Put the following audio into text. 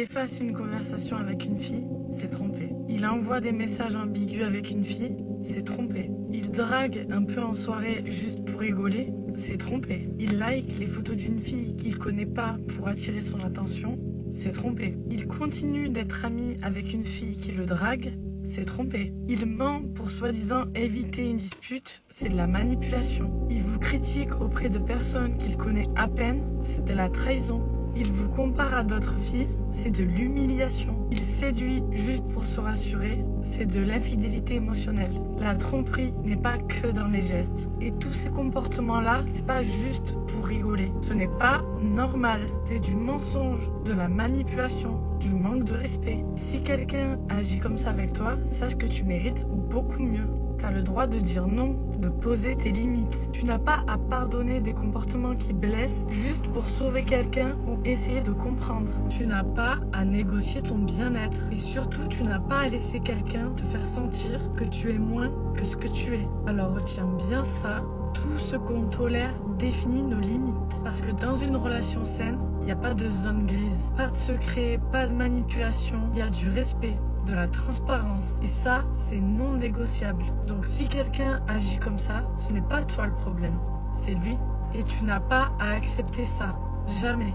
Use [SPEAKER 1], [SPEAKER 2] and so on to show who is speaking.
[SPEAKER 1] efface une conversation avec une fille, c'est trompé. Il envoie des messages ambigus avec une fille, c'est trompé. Il drague un peu en soirée juste pour rigoler, c'est trompé. Il like les photos d'une fille qu'il connaît pas pour attirer son attention, c'est trompé. Il continue d'être ami avec une fille qui le drague, c'est trompé. Il ment pour soi-disant éviter une dispute, c'est de la manipulation. Il vous critique auprès de personnes qu'il connaît à peine, c'est de la trahison. Il vous compare à d'autres filles, c'est de l'humiliation. Il séduit juste pour se rassurer, c'est de l'infidélité émotionnelle. La tromperie n'est pas que dans les gestes. Et tous ces comportements-là, c'est pas juste pour rigoler. Ce n'est pas normal. C'est du mensonge, de la manipulation, du manque de respect. Si quelqu'un agit comme ça avec toi, sache que tu mérites beaucoup mieux. Tu as le droit de dire non, de poser tes limites. Tu n'as pas à pardonner des comportements qui blessent juste pour sauver quelqu'un ou essayer de comprendre. Tu n'as pas à négocier ton bien-être. Et surtout, tu n'as pas à laisser quelqu'un te faire sentir que tu es moins que ce que tu es. Alors retiens bien ça. Tout ce qu'on tolère définit nos limites. Parce que dans une relation saine, il n'y a pas de zone grise, pas de secret, pas de manipulation. Il y a du respect, de la transparence. Et ça, c'est non négociable. Donc si quelqu'un agit comme ça, ce n'est pas toi le problème, c'est lui. Et tu n'as pas à accepter ça. Jamais.